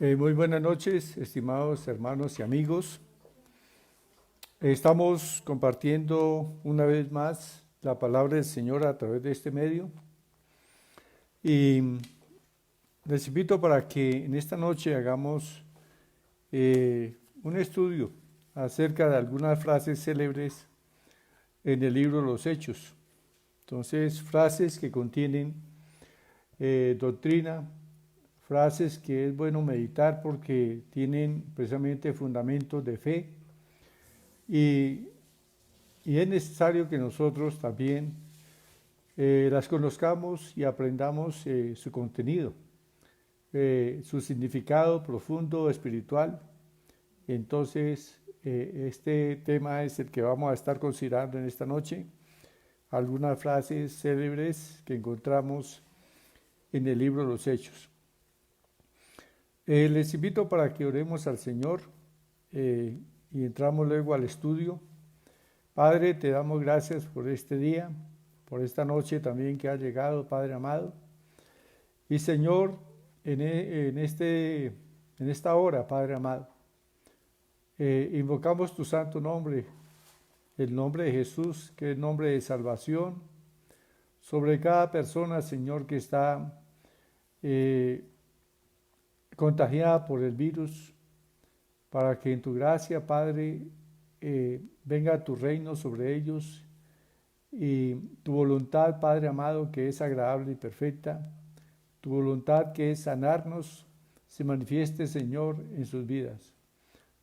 Muy buenas noches, estimados hermanos y amigos. Estamos compartiendo una vez más la palabra del Señor a través de este medio y les invito para que en esta noche hagamos un estudio acerca de algunas frases célebres en el libro de los Hechos. Entonces, frases que contienen doctrina, frases que es bueno meditar porque tienen precisamente fundamentos de fe y es necesario que nosotros también las conozcamos y aprendamos su contenido, su significado profundo, espiritual. Entonces, este tema es el que vamos a estar considerando en esta noche, algunas frases célebres que encontramos en el libro de los Hechos. Les invito para que oremos al Señor y entramos luego al estudio. Padre, te damos gracias por este día, por esta noche también que ha llegado, Padre amado. Y Señor, en esta hora, Padre amado, invocamos tu santo nombre, el nombre de Jesús, que es el nombre de salvación, sobre cada persona, Señor, que está contagiada por el virus, para que en tu gracia, Padre, venga tu reino sobre ellos y tu voluntad, Padre amado, que es agradable y perfecta, tu voluntad que es sanarnos, se manifieste, Señor, en sus vidas.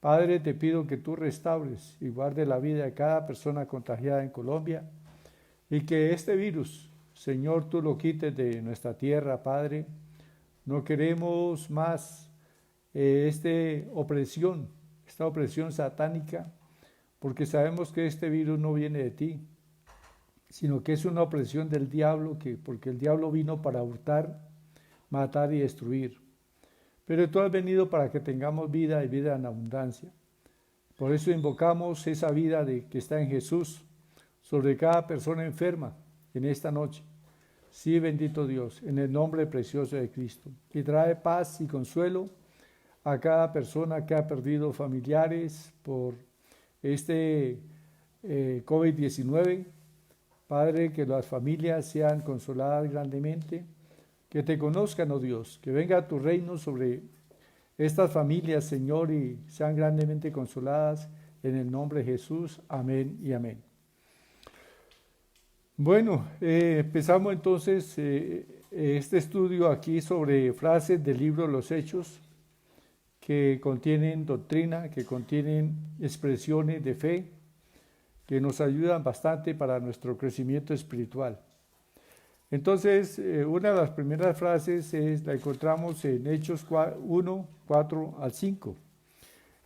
Padre, te pido que tú restaures y guardes la vida de cada persona contagiada en Colombia y que este virus, Señor, tú lo quites de nuestra tierra, Padre. No queremos más esta opresión satánica, porque sabemos que este virus no viene de ti, sino que es una opresión del diablo, porque el diablo vino para hurtar, matar y destruir. Pero tú has venido para que tengamos vida y vida en abundancia. Por eso invocamos esa vida que está en Jesús sobre cada persona enferma en esta noche. Sí, bendito Dios, en el nombre precioso de Cristo. Y trae paz y consuelo a cada persona que ha perdido familiares por este COVID-19. Padre, que las familias sean consoladas grandemente, que te conozcan, oh Dios, que venga tu reino sobre estas familias, Señor, y sean grandemente consoladas en el nombre de Jesús. Amén y amén. Bueno, empezamos entonces este estudio aquí sobre frases del libro de los Hechos que contienen doctrina, que contienen expresiones de fe, que nos ayudan bastante para nuestro crecimiento espiritual. Entonces, una de las primeras frases la encontramos en Hechos 1, 4 al 5,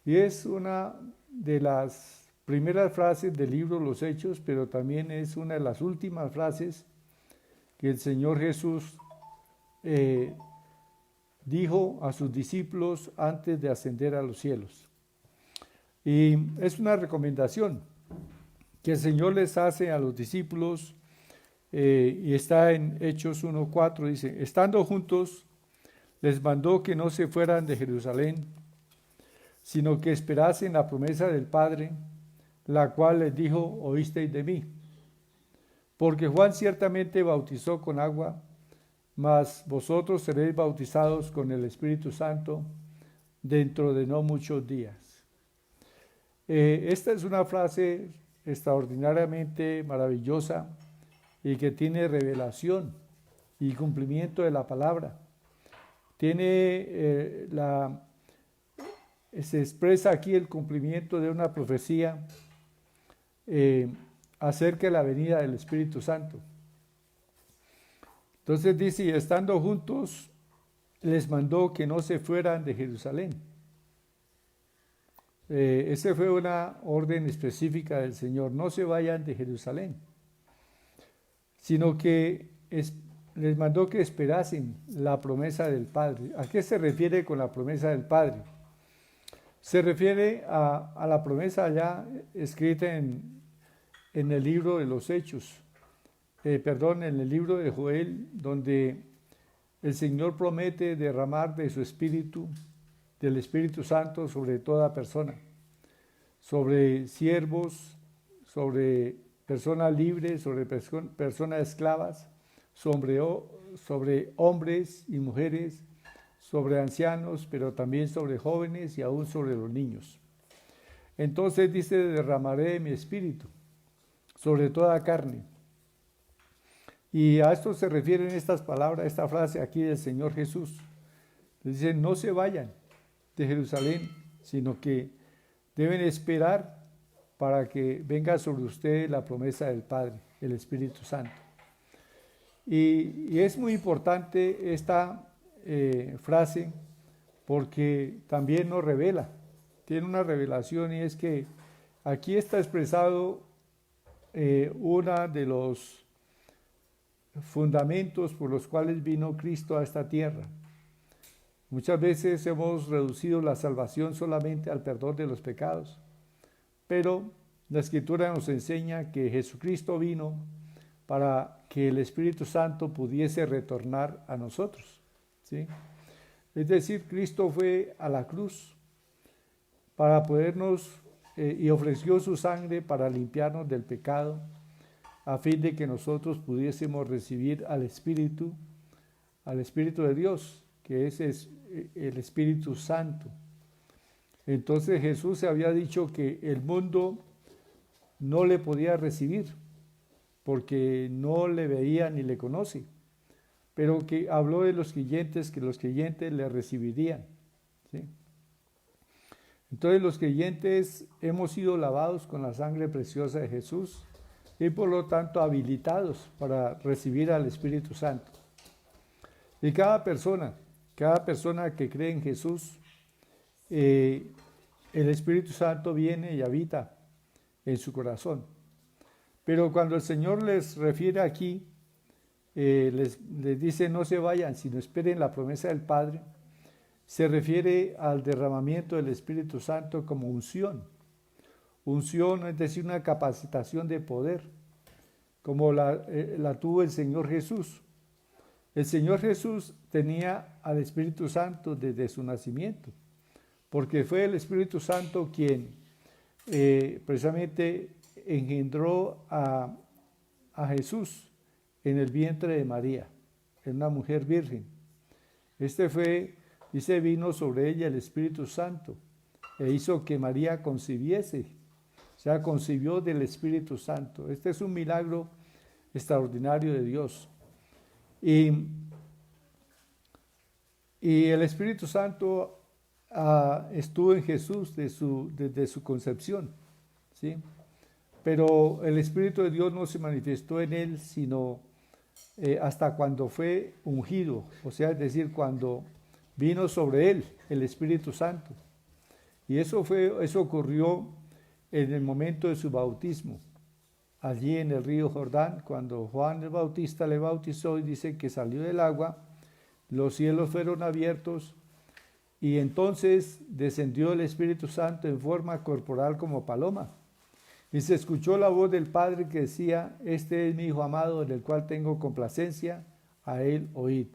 y es una de las primeras frases del libro Los Hechos, pero también es una de las últimas frases que el Señor Jesús dijo a sus discípulos antes de ascender a los cielos. Y es una recomendación que el Señor les hace a los discípulos, y está en Hechos 1:4, dice: estando juntos, les mandó que no se fueran de Jerusalén, sino que esperasen la promesa del Padre, la cual les dijo: oísteis de mí. Porque Juan ciertamente bautizó con agua, mas vosotros seréis bautizados con el Espíritu Santo dentro de no muchos días. Esta es una frase extraordinariamente maravillosa y que tiene revelación y cumplimiento de la palabra. Se expresa aquí el cumplimiento de una profecía acerca de la venida del Espíritu Santo. Entonces dice: y estando juntos, les mandó que no se fueran de Jerusalén. Esa fue una orden específica del Señor: no se vayan de Jerusalén, sino que les mandó que esperasen la promesa del Padre. ¿A qué se refiere con la promesa del Padre? Se refiere a la promesa ya escrita en el libro de los Hechos, en el libro de Joel, donde el Señor promete derramar de su Espíritu del Espíritu Santo sobre toda persona, sobre siervos, sobre personas libres, sobre personas esclavas, sobre hombres y mujeres, sobre ancianos, pero también sobre jóvenes y aún sobre los niños. Entonces dice, derramaré mi espíritu sobre toda carne. Y a esto se refieren estas palabras, esta frase aquí del Señor Jesús. Dice, no se vayan de Jerusalén, sino que deben esperar para que venga sobre ustedes la promesa del Padre, el Espíritu Santo. Y es muy importante esta frase porque también nos revela, tiene una revelación, y es que aquí está expresado uno de los fundamentos por los cuales vino Cristo a esta tierra. Muchas veces hemos reducido la salvación solamente al perdón de los pecados, pero la Escritura nos enseña que Jesucristo vino para que el Espíritu Santo pudiese retornar a nosotros, ¿sí? Es decir, Cristo fue a la cruz para podernos y ofreció su sangre para limpiarnos del pecado, a fin de que nosotros pudiésemos recibir al Espíritu de Dios, que es el Espíritu Santo. Entonces Jesús se había dicho que el mundo no le podía recibir, porque no le veía ni le conoce, pero que habló de los creyentes, que los creyentes le recibirían, ¿sí? Entonces los creyentes hemos sido lavados con la sangre preciosa de Jesús y por lo tanto habilitados para recibir al Espíritu Santo. Y cada persona que cree en Jesús, el Espíritu Santo viene y habita en su corazón. Pero cuando el Señor les refiere aquí, les dice no se vayan, sino esperen la promesa del Padre, se refiere al derramamiento del Espíritu Santo como unción. Unción es decir, una capacitación de poder, como la tuvo el Señor Jesús. El Señor Jesús tenía al Espíritu Santo desde su nacimiento, porque fue el Espíritu Santo quien precisamente engendró a Jesús en el vientre de María, en una mujer virgen. Dice, vino sobre ella el Espíritu Santo e hizo que María concibiese, o sea, concibió del Espíritu Santo. Este es un milagro extraordinario de Dios. Y el Espíritu Santo estuvo en Jesús desde su concepción, ¿sí? Pero el Espíritu de Dios no se manifestó en él sino hasta cuando fue ungido, o sea, es decir, cuando vino sobre él el Espíritu Santo. Y eso ocurrió en el momento de su bautismo, allí en el río Jordán, cuando Juan el Bautista le bautizó y dice que salió del agua, los cielos fueron abiertos y entonces descendió el Espíritu Santo en forma corporal como paloma. Y se escuchó la voz del Padre que decía, este es mi Hijo amado en el cual tengo complacencia, a él oíd.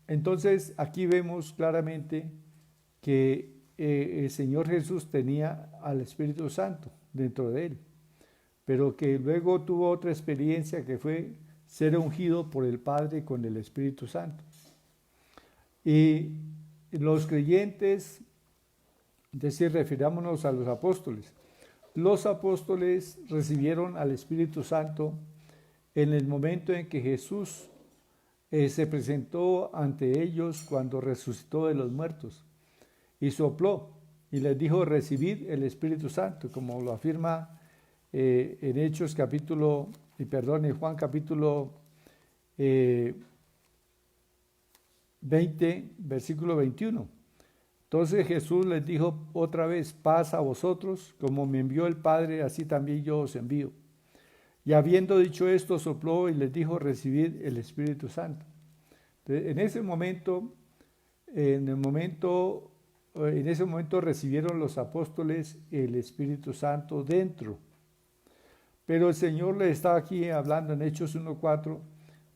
Entonces aquí vemos claramente que el Señor Jesús tenía al Espíritu Santo dentro de él, pero que luego tuvo otra experiencia que fue ser ungido por el Padre con el Espíritu Santo. Y los creyentes, es decir, refirámonos a los apóstoles. Los apóstoles recibieron al Espíritu Santo en el momento en que Jesús se presentó ante ellos cuando resucitó de los muertos y sopló y les dijo recibid el Espíritu Santo, como lo afirma en Juan capítulo 20, versículo 21. Entonces Jesús les dijo otra vez, paz a vosotros, como me envió el Padre, así también yo os envío. Y habiendo dicho esto, sopló y les dijo, recibid el Espíritu Santo. Entonces, en ese momento recibieron los apóstoles el Espíritu Santo dentro. Pero el Señor les está aquí hablando en Hechos 1:4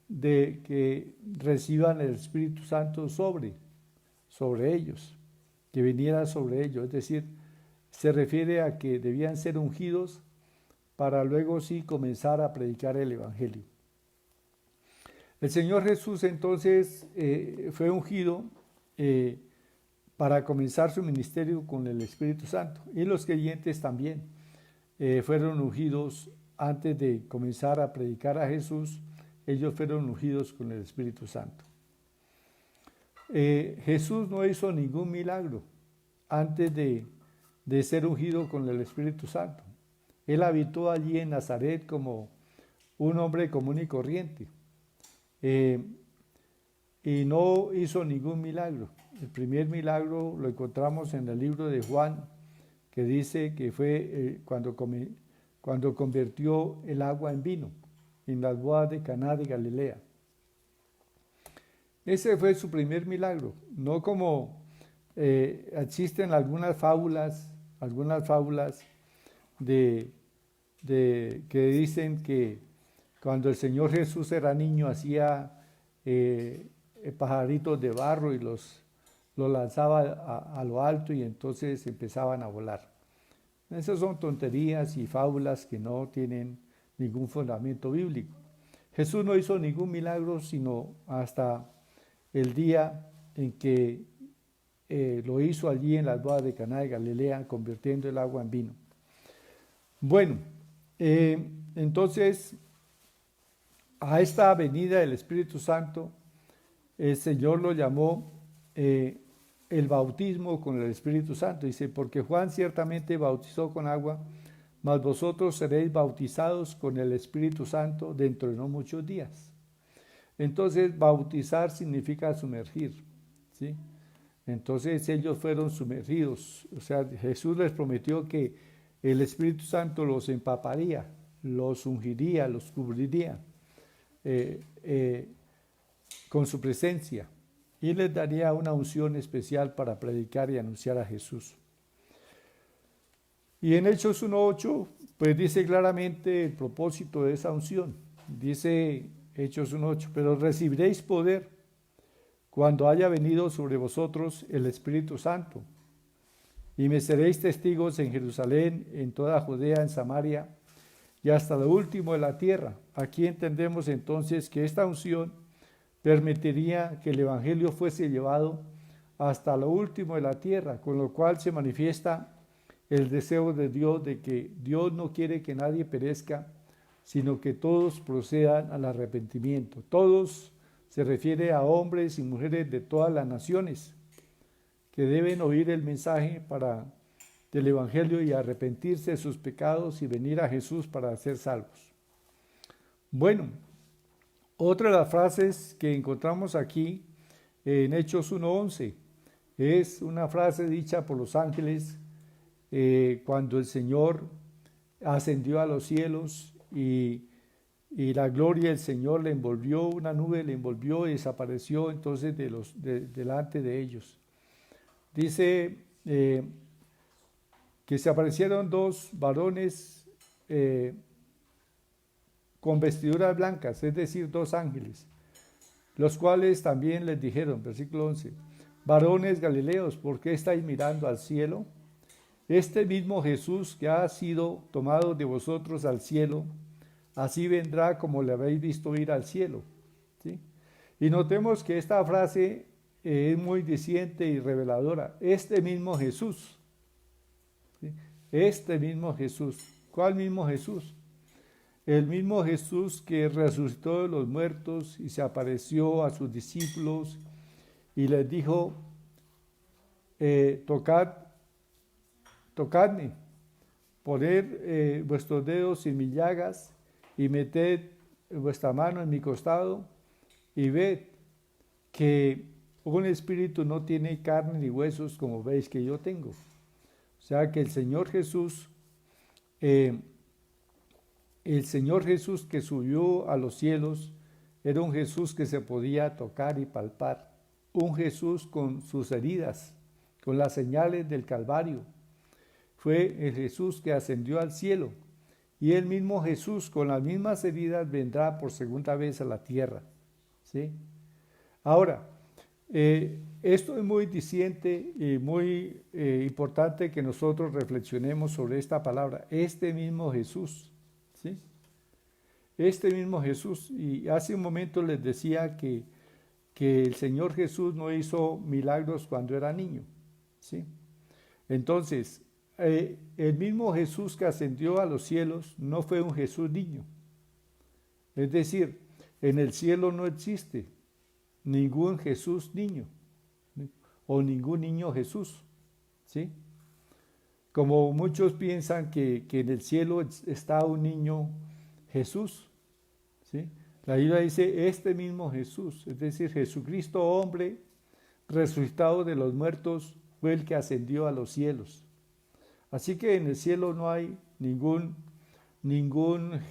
de que reciban el Espíritu Santo sobre. sobre ellos, que viniera sobre ellos. Es decir, se refiere a que debían ser ungidos para luego sí comenzar a predicar el Evangelio. El Señor Jesús entonces fue ungido para comenzar su ministerio con el Espíritu Santo, y los creyentes también fueron ungidos antes de comenzar a predicar a Jesús. Ellos fueron ungidos con el Espíritu Santo. Jesús no hizo ningún milagro antes de ser ungido con el Espíritu Santo. Él habitó allí en Nazaret como un hombre común y corriente, y no hizo ningún milagro. El primer milagro lo encontramos en el libro de Juan, que dice que fue cuando convirtió el agua en vino en las bodas de Caná de Galilea. Ese fue su primer milagro, no como existen algunas fábulas que dicen que cuando el Señor Jesús era niño hacía pajaritos de barro y los lanzaba a lo alto y entonces empezaban a volar. Esas son tonterías y fábulas que no tienen ningún fundamento bíblico. Jesús no hizo ningún milagro sino hasta el día en que lo hizo allí en las bodas de Caná de Galilea, convirtiendo el agua en vino. Bueno, entonces a esta venida del Espíritu Santo, el Señor lo llamó el bautismo con el Espíritu Santo. Dice, porque Juan ciertamente bautizó con agua, mas vosotros seréis bautizados con el Espíritu Santo dentro de no muchos días. Entonces, bautizar significa sumergir, ¿sí? Entonces ellos fueron sumergidos. O sea, Jesús les prometió que el Espíritu Santo los empaparía, los ungiría, los cubriría con su presencia, y les daría una unción especial para predicar y anunciar a Jesús. Y en Hechos 1:8, pues dice claramente el propósito de esa unción. Dice Hechos 1:8, pero recibiréis poder cuando haya venido sobre vosotros el Espíritu Santo, y me seréis testigos en Jerusalén, en toda Judea, en Samaria, y hasta lo último de la tierra. Aquí entendemos entonces que esta unción permitiría que el Evangelio fuese llevado hasta lo último de la tierra, con lo cual se manifiesta el deseo de Dios de que Dios no quiere que nadie perezca, sino que todos procedan al arrepentimiento. Todos se refiere a hombres y mujeres de todas las naciones que deben oír el mensaje del Evangelio y arrepentirse de sus pecados y venir a Jesús para ser salvos. Bueno, otra de las frases que encontramos aquí en Hechos 1:11 es una frase dicha por los ángeles cuando el Señor ascendió a los cielos y la gloria del Señor le envolvió, una nube le envolvió y desapareció entonces delante de ellos. Dice que se aparecieron dos varones con vestiduras blancas, es decir, dos ángeles, los cuales también les dijeron, versículo 11, varones galileos, ¿por qué estáis mirando al cielo? Este mismo Jesús que ha sido tomado de vosotros al cielo, así vendrá como le habéis visto ir al cielo. ¿Sí? Y notemos que esta frase es muy diciente y reveladora. Este mismo Jesús. ¿Sí? Este mismo Jesús. ¿Cuál mismo Jesús? El mismo Jesús que resucitó de los muertos y se apareció a sus discípulos y les dijo, tocadme, poned vuestros dedos en mis llagas y meted vuestra mano en mi costado y ved que un espíritu no tiene carne ni huesos como veis que yo tengo. O sea que el Señor Jesús que subió a los cielos era un Jesús que se podía tocar y palpar, un Jesús con sus heridas, con las señales del Calvario. Fue el Jesús que ascendió al cielo, y el mismo Jesús con las mismas heridas vendrá por segunda vez a la tierra. ¿Sí? Ahora, Esto es muy diciente y muy importante que nosotros reflexionemos sobre esta palabra. Este mismo Jesús, ¿sí? Este mismo Jesús. Y hace un momento les decía que el Señor Jesús no hizo milagros cuando era niño, ¿sí? Entonces, el mismo Jesús que ascendió a los cielos no fue un Jesús niño. Es decir, en el cielo no existe ningún Jesús niño, ¿sí? O ningún niño Jesús, ¿sí? Como muchos piensan que en el cielo está un niño Jesús, ¿sí? La Biblia dice este mismo Jesús, es decir, Jesucristo hombre resucitado de los muertos fue el que ascendió a los cielos. Así que en el cielo no hay ningún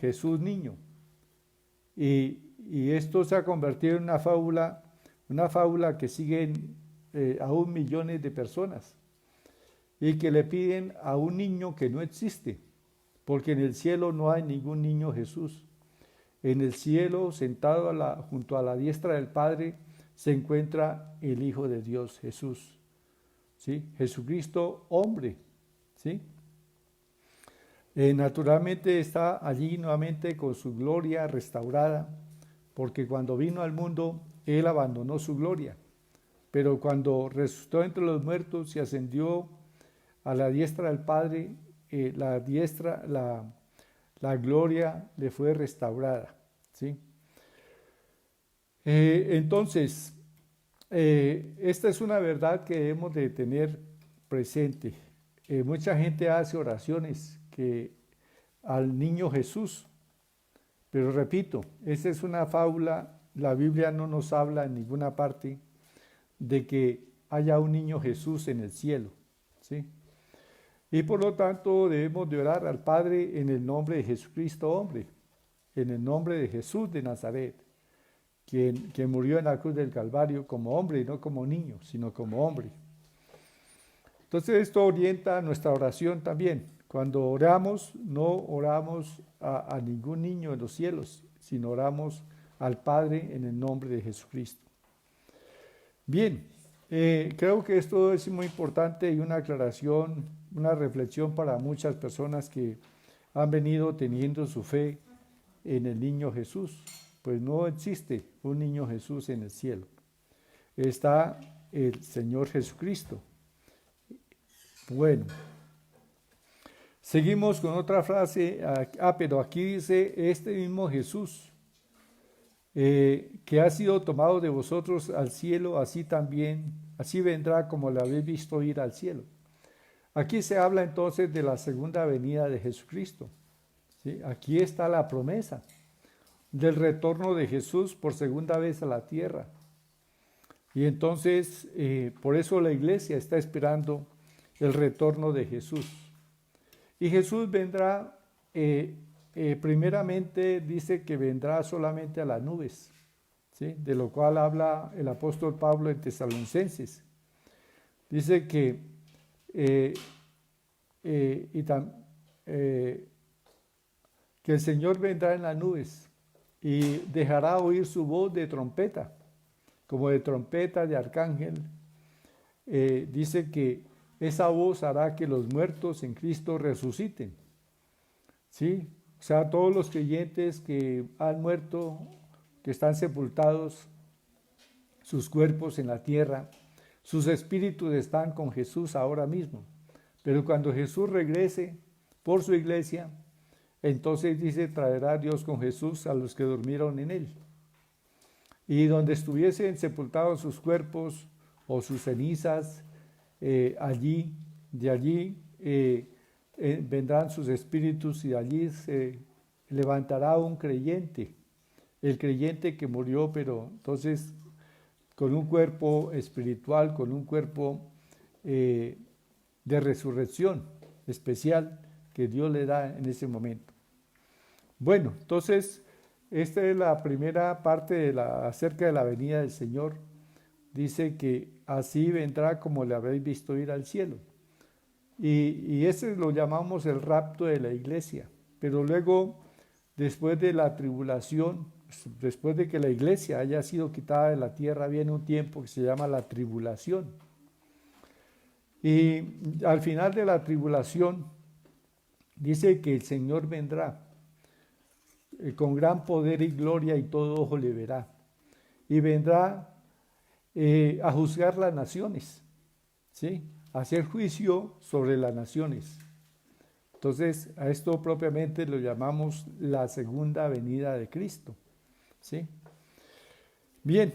Jesús niño. Y esto se ha convertido en una fábula que siguen aún millones de personas y que le piden a un niño que no existe, porque en el cielo no hay ningún niño Jesús. En el cielo, sentado junto a la diestra del Padre, se encuentra el Hijo de Dios, Jesús, ¿sí? Jesucristo, hombre, ¿sí? Naturalmente está allí nuevamente con su gloria restaurada, porque cuando vino al mundo, Él abandonó su gloria, pero cuando resucitó entre los muertos y ascendió a la diestra del Padre, la gloria le fue restaurada, ¿sí? Entonces, esta es una verdad que debemos de tener presente. Mucha gente hace oraciones al niño Jesús, pero repito, esta es una fábula. La Biblia no nos habla en ninguna parte de que haya un niño Jesús en el cielo, ¿sí? Y por lo tanto debemos de orar al Padre en el nombre de Jesucristo hombre, en el nombre de Jesús de Nazaret, quien murió en la cruz del Calvario como hombre y no como niño, sino como hombre. Entonces esto orienta nuestra oración también. Cuando oramos, no oramos a ningún niño en los cielos, sino oramos al Padre en el nombre de Jesucristo. Bien, creo que esto es muy importante y una aclaración, una reflexión para muchas personas que han venido teniendo su fe en el niño Jesús. Pues no existe un niño Jesús en el cielo. Está el Señor Jesucristo. Bueno, seguimos con otra frase. Pero aquí dice, este mismo Jesús, que ha sido tomado de vosotros al cielo, así vendrá como le habéis visto ir al cielo. Aquí se habla entonces de la segunda venida de Jesucristo, ¿sí? Aquí está la promesa del retorno de Jesús por segunda vez a la tierra. Y entonces, por eso la iglesia está esperando el retorno de Jesús. Y Jesús vendrá, primeramente dice que vendrá solamente a las nubes, ¿sí? De lo cual habla el apóstol Pablo en Tesalonicenses. Dice que que el Señor vendrá en las nubes y dejará oír su voz de trompeta, como de trompeta de arcángel. Dice que esa voz hará que los muertos en Cristo resuciten, ¿sí? O sea, todos los creyentes que han muerto, que están sepultados, sus cuerpos en la tierra, sus espíritus están con Jesús ahora mismo. Pero cuando Jesús regrese por su iglesia, entonces dice, traerá Dios con Jesús a los que durmieron en él. Y donde estuviesen sepultados sus cuerpos o sus cenizas, de allí vendrán sus espíritus y de allí se levantará un creyente, el creyente que murió, pero entonces con un cuerpo espiritual, con un cuerpo de resurrección especial que Dios le da en ese momento. Bueno, entonces esta es la primera parte acerca de la venida del Señor. Dice que así vendrá como le habéis visto ir al cielo. Y ese lo llamamos el rapto de la iglesia. Pero luego, después de la tribulación, después de que la iglesia haya sido quitada de la tierra, viene un tiempo que se llama la tribulación. Y al final de la tribulación dice que el Señor vendrá con gran poder y gloria y todo ojo le verá. Y vendrá a juzgar las naciones, ¿sí? A hacer juicio sobre las naciones. Entonces, a esto propiamente lo llamamos la segunda venida de Cristo, ¿sí? Bien,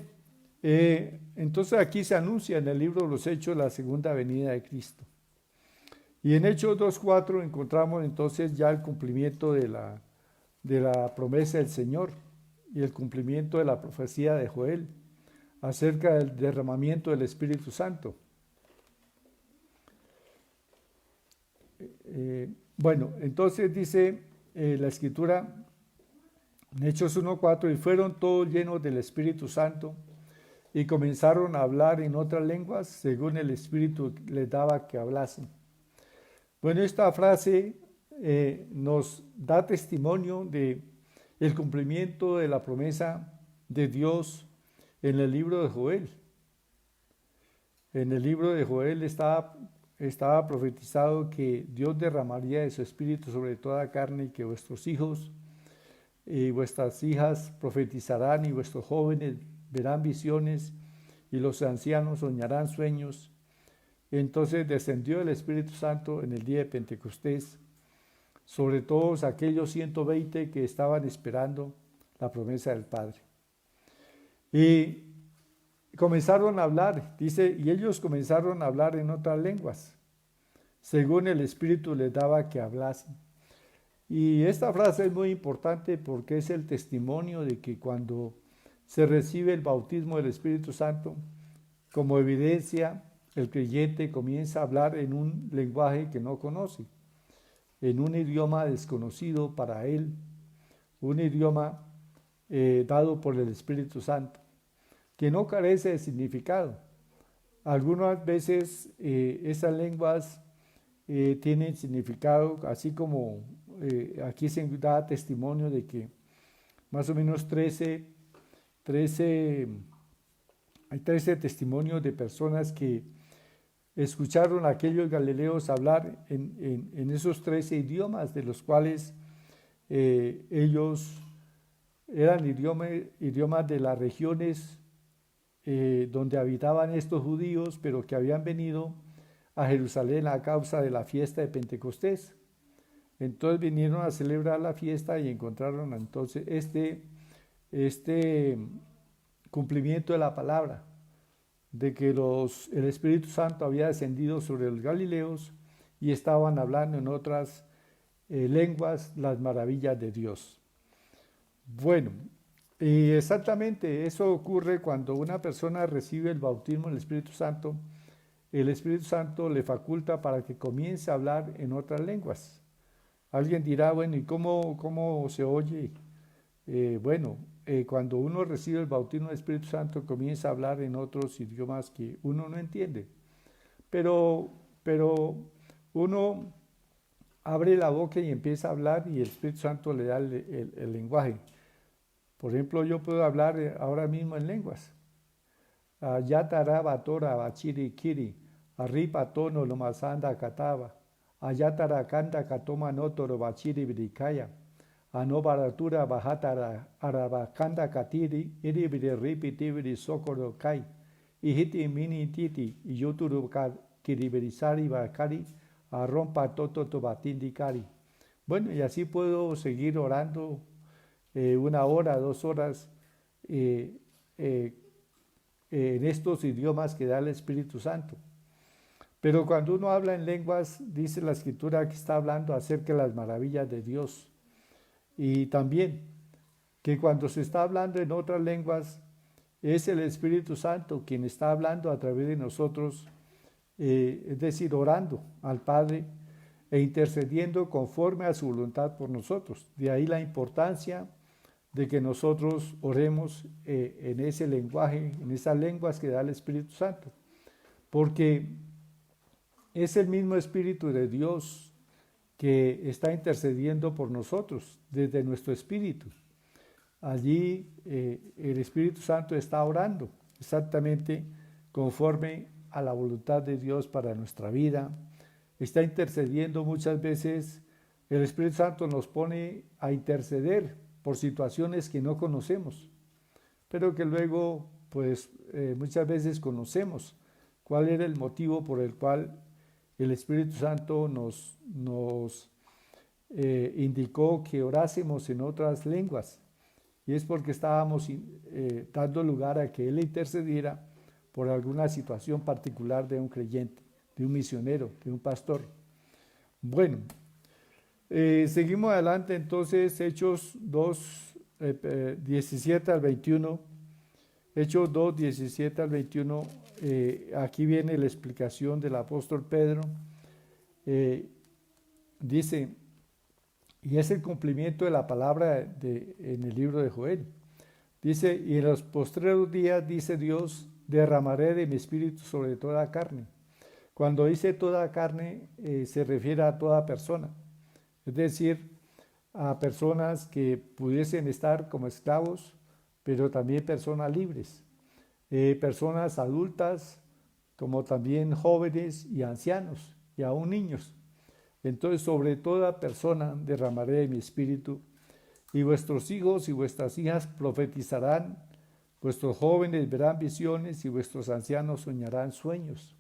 entonces aquí se anuncia en el libro de los Hechos la segunda venida de Cristo. Y en Hechos 2:4 encontramos entonces ya el cumplimiento de la promesa del Señor y el cumplimiento de la profecía de Joel acerca del derramamiento del Espíritu Santo. Bueno, entonces dice la Escritura en Hechos 1:4, y fueron todos llenos del Espíritu Santo y comenzaron a hablar en otras lenguas según el Espíritu les daba que hablasen. Bueno, esta frase nos da testimonio de el cumplimiento de la promesa de Dios en el libro de Joel. En el libro de Joel estaba profetizado que Dios derramaría de su espíritu sobre toda carne y que vuestros hijos y vuestras hijas profetizarán y vuestros jóvenes verán visiones y los ancianos soñarán sueños. Entonces descendió el Espíritu Santo en el día de Pentecostés sobre todos aquellos 120 que estaban esperando la promesa del Padre. Y comenzaron a hablar, dice, y ellos comenzaron a hablar en otras lenguas, según el Espíritu les daba que hablasen. Y esta frase es muy importante porque es el testimonio de que cuando se recibe el bautismo del Espíritu Santo, como evidencia, el creyente comienza a hablar en un lenguaje que no conoce, en un idioma desconocido para él, un idioma dado por el Espíritu Santo, que no carece de significado. Algunas veces esas lenguas tienen significado, así como aquí se da testimonio de que más o menos 13 testimonios de personas que escucharon a aquellos galileos hablar en esos 13 idiomas, de los cuales ellos eran idiomas de las regiones donde habitaban estos judíos, pero que habían venido a Jerusalén a causa de la fiesta de Pentecostés. Entonces vinieron a celebrar la fiesta y encontraron entonces este cumplimiento de la palabra, de que el Espíritu Santo había descendido sobre los galileos y estaban hablando en otras lenguas las maravillas de Dios. Bueno, y exactamente eso ocurre cuando una persona recibe el bautismo del Espíritu Santo. El Espíritu Santo le faculta para que comience a hablar en otras lenguas. Alguien dirá, bueno, ¿y cómo se oye? Cuando uno recibe el bautismo del Espíritu Santo, comienza a hablar en otros idiomas que uno no entiende. Pero uno abre la boca y empieza a hablar y el Espíritu Santo le da el lenguaje. Por ejemplo, yo puedo hablar ahora mismo en lenguas. Ayatara batora bachiri kiri, arripa tono lo masanda kataba, ayatara kanda katoma notoro bachiri bidikaya, anobaratura bajatara arabakanda katiri, iribiri ripitibiri sokoro kai, ihiti mini titi, yuturu kiribirisari bakari, arrompa toto tobatindikari. Bueno, y así puedo seguir orando 1 hora, 2 horas, en estos idiomas que da el Espíritu Santo. Pero cuando uno habla en lenguas, dice la Escritura que está hablando acerca de las maravillas de Dios. Y también que cuando se está hablando en otras lenguas, es el Espíritu Santo quien está hablando a través de nosotros, es decir, orando al Padre e intercediendo conforme a su voluntad por nosotros. De ahí la importancia de que nosotros oremos en ese lenguaje, en esas lenguas que da el Espíritu Santo, porque es el mismo Espíritu de Dios que está intercediendo por nosotros desde nuestro espíritu. allí el Espíritu Santo está orando exactamente conforme a la voluntad de Dios para nuestra vida. Está intercediendo muchas veces. El Espíritu Santo nos pone a interceder por situaciones que no conocemos, pero que luego, pues muchas veces conocemos cuál era el motivo por el cual el Espíritu Santo nos indicó que orásemos en otras lenguas. Y es porque estábamos dando lugar a que Él intercediera por alguna situación particular de un creyente, de un misionero, de un pastor. Bueno, seguimos adelante entonces, Hechos 2, 17 al 21. Hechos 2, 17 al 21. Aquí viene la explicación del apóstol Pedro. Dice, y es el cumplimiento de la palabra en el libro de Joel. Dice, y en los postreros días, dice Dios, derramaré de mi espíritu sobre toda carne. Cuando dice toda carne, se refiere a toda persona. Es decir, a personas que pudiesen estar como esclavos, pero también personas libres. Personas adultas, como también jóvenes y ancianos, y aún niños. Entonces, sobre toda persona derramaré de mi espíritu, y vuestros hijos y vuestras hijas profetizarán, vuestros jóvenes verán visiones y vuestros ancianos soñarán sueños.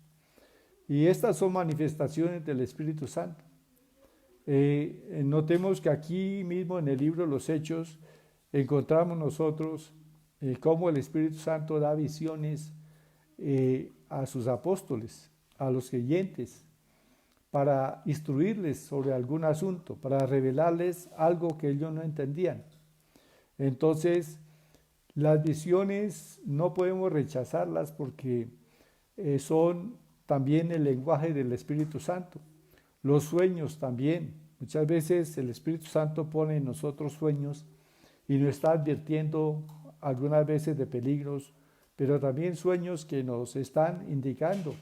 Y estas son manifestaciones del Espíritu Santo. Notemos que aquí mismo en el libro de los Hechos encontramos nosotros cómo el Espíritu Santo da visiones a sus apóstoles, a los creyentes, para instruirles sobre algún asunto, para revelarles algo que ellos no entendían. Entonces, las visiones no podemos rechazarlas porque son también el lenguaje del Espíritu Santo. Los sueños también. Muchas veces el Espíritu Santo pone en nosotros sueños y nos está advirtiendo algunas veces de peligros, pero también sueños que nos están indicando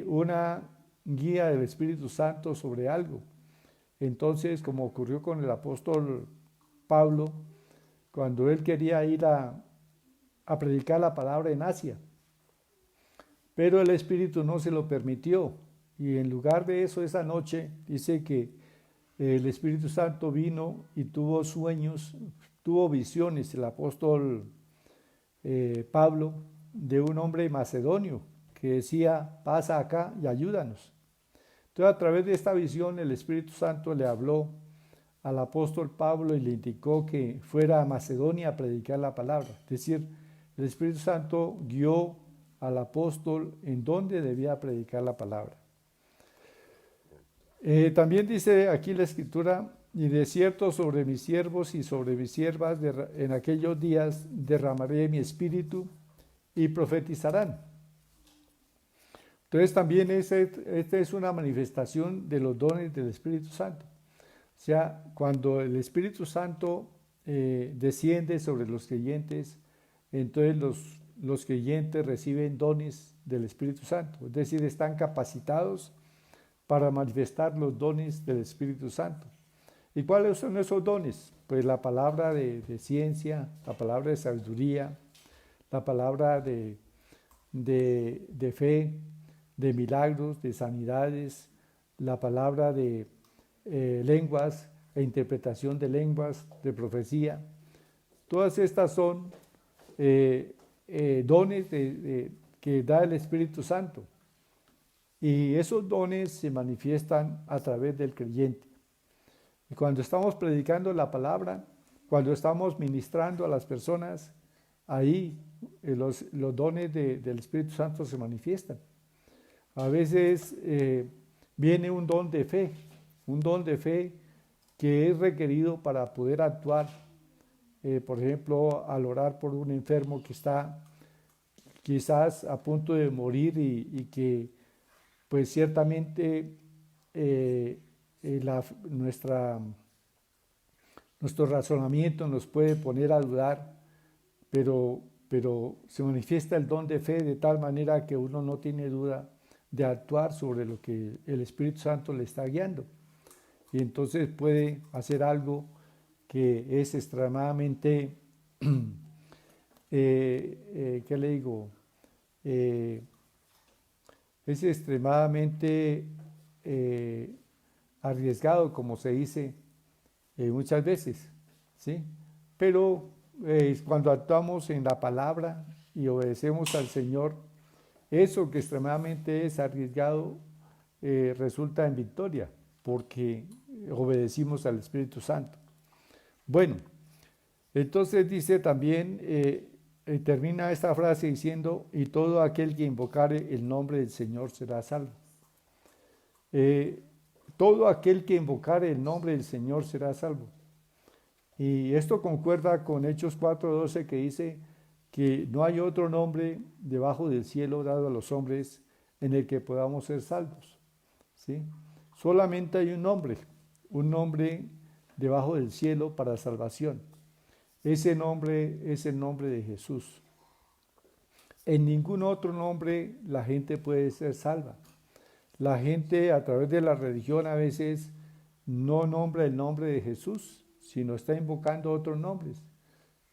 una guía del Espíritu Santo sobre algo. Entonces, como ocurrió con el apóstol Pablo, cuando él quería ir a predicar la palabra en Asia, pero el Espíritu no se lo permitió, y en lugar de eso, esa noche, dice que el Espíritu Santo vino y tuvo sueños, tuvo visiones, el apóstol Pablo, de un hombre macedonio, que decía, pasa acá y ayúdanos. Entonces, a través de esta visión, el Espíritu Santo le habló al apóstol Pablo y le indicó que fuera a Macedonia a predicar la palabra. Es decir, el Espíritu Santo guió al apóstol en dónde debía predicar la palabra. También dice aquí la Escritura, y de cierto sobre mis siervos y sobre mis siervas en aquellos días derramaré mi espíritu y profetizarán. Entonces también esta es una manifestación de los dones del Espíritu Santo. O sea, cuando el Espíritu Santo desciende sobre los creyentes, entonces los creyentes reciben dones del Espíritu Santo. Es decir, están capacitados para manifestar los dones del Espíritu Santo. ¿Y cuáles son esos dones? Pues la palabra de ciencia, la palabra de sabiduría, la palabra de fe, de milagros, de sanidades, la palabra de lenguas e interpretación de lenguas, de profecía. Todas estas son dones que da el Espíritu Santo. Y esos dones se manifiestan a través del creyente. Y cuando estamos predicando la palabra, cuando estamos ministrando a las personas, ahí los dones del Espíritu Santo se manifiestan. A veces viene un don de fe que es requerido para poder actuar. Por ejemplo, al orar por un enfermo que está quizás a punto de morir y que pues ciertamente nuestro razonamiento nos puede poner a dudar, pero se manifiesta el don de fe de tal manera que uno no tiene duda de actuar sobre lo que el Espíritu Santo le está guiando. Y entonces puede hacer algo que es extremadamente, ¿qué le digo? Es extremadamente arriesgado, como se dice muchas veces, ¿sí? Pero cuando actuamos en la palabra y obedecemos al Señor, eso que extremadamente es arriesgado resulta en victoria, porque obedecimos al Espíritu Santo. Bueno, entonces dice también, termina esta frase diciendo, y todo aquel que invocare el nombre del Señor será salvo. Todo aquel que invocare el nombre del Señor será salvo. Y esto concuerda con Hechos 4:12 que dice que no hay otro nombre debajo del cielo dado a los hombres en el que podamos ser salvos, ¿sí? Solamente hay un nombre debajo del cielo para salvación. Ese nombre es el nombre de Jesús. En ningún otro nombre la gente puede ser salva. La gente a través de la religión a veces no nombra el nombre de Jesús, sino está invocando otros nombres,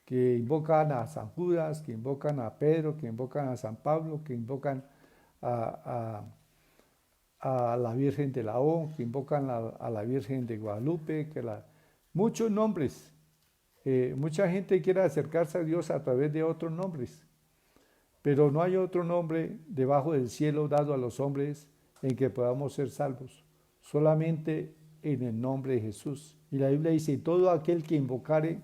que invocan a San Judas, que invocan a Pedro, que invocan a San Pablo, que invocan a, a la Virgen de la O, que invocan a la Virgen de Guadalupe, muchos nombres. Mucha gente quiere acercarse a Dios a través de otros nombres, pero no hay otro nombre debajo del cielo dado a los hombres en que podamos ser salvos, solamente en el nombre de Jesús. Y la Biblia dice, todo aquel que invocare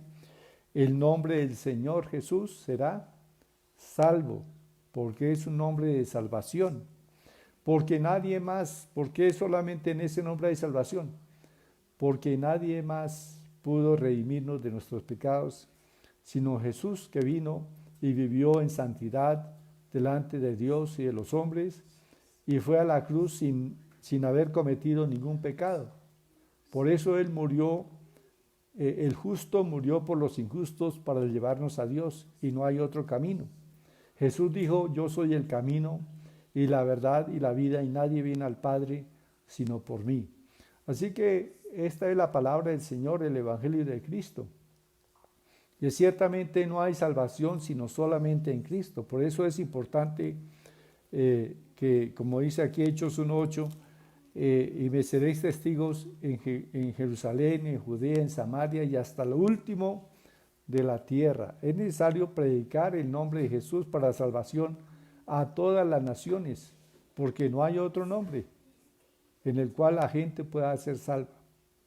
el nombre del Señor Jesús será salvo, porque es un nombre de salvación. Porque nadie más, porque solamente en ese nombre hay salvación, porque nadie más pudo redimirnos de nuestros pecados, sino Jesús, que vino y vivió en santidad delante de Dios y de los hombres, y fue a la cruz sin haber cometido ningún pecado. Por eso Él murió, el justo murió por los injustos para llevarnos a Dios, y no hay otro camino. Jesús dijo, yo soy el camino y la verdad y la vida, y nadie viene al Padre sino por mí. Así que esta es la palabra del Señor, el Evangelio de Cristo. Y ciertamente no hay salvación sino solamente en Cristo. Por eso es importante que, como dice aquí Hechos 1:8, y me seréis testigos en Jerusalén, en Judea, en Samaria y hasta lo último de la tierra. Es necesario predicar el nombre de Jesús para salvación a todas las naciones, porque no hay otro nombre en el cual la gente pueda ser salva.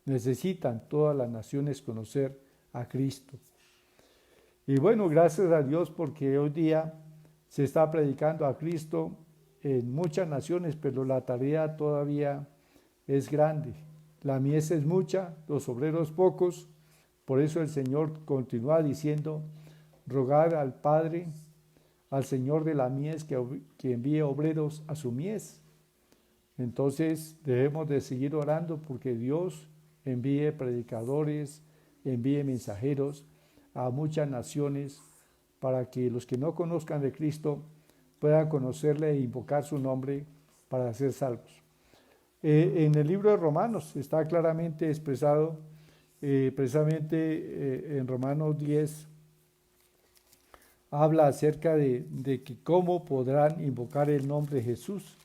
Necesitan todas las naciones conocer a Cristo. Y bueno, gracias a Dios porque hoy día se está predicando a Cristo en muchas naciones, pero la tarea todavía es grande. La mies es mucha, los obreros pocos. Por eso el Señor continúa diciendo, rogar al Padre, al Señor de la mies, que envíe obreros a su mies. Entonces debemos de seguir orando porque Dios envíe predicadores, envíe mensajeros a muchas naciones para que los que no conozcan de Cristo puedan conocerle e invocar su nombre para ser salvos. En el libro de Romanos está claramente expresado, precisamente en Romanos 10, habla acerca de que cómo podrán invocar el nombre de Jesús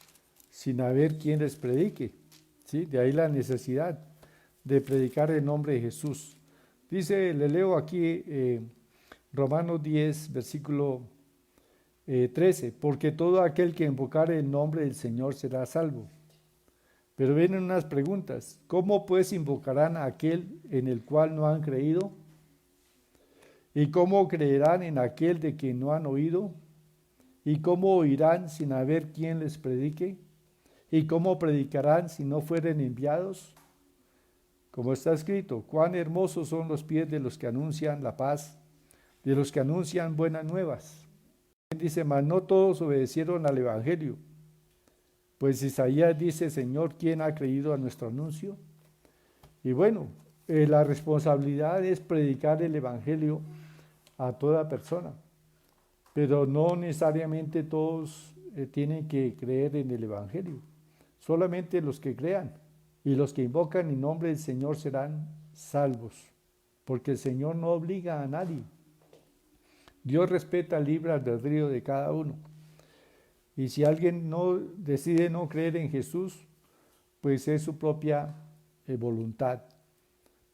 sin haber quien les predique, ¿sí? De ahí la necesidad de predicar el nombre de Jesús. Dice, le leo aquí Romanos 10, versículo 13, porque todo aquel que invocare el nombre del Señor será salvo. Pero vienen unas preguntas, ¿cómo pues invocarán a aquel en el cual no han creído? ¿Y cómo creerán en aquel de quien no han oído? ¿Y cómo oirán sin haber quien les predique? ¿Y cómo predicarán si no fueren enviados? Como está escrito, cuán hermosos son los pies de los que anuncian la paz, de los que anuncian buenas nuevas. Dice, mas no todos obedecieron al Evangelio. Pues Isaías dice, Señor, ¿quién ha creído a nuestro anuncio? Y bueno, la responsabilidad es predicar el Evangelio a toda persona, pero no necesariamente todos tienen que creer en el Evangelio, solamente los que crean y los que invocan el nombre del Señor serán salvos. porque el Señor no obliga a nadie. Dios respeta el libre albedrío de cada uno. Y si alguien no decide no creer en Jesús, pues es su propia voluntad.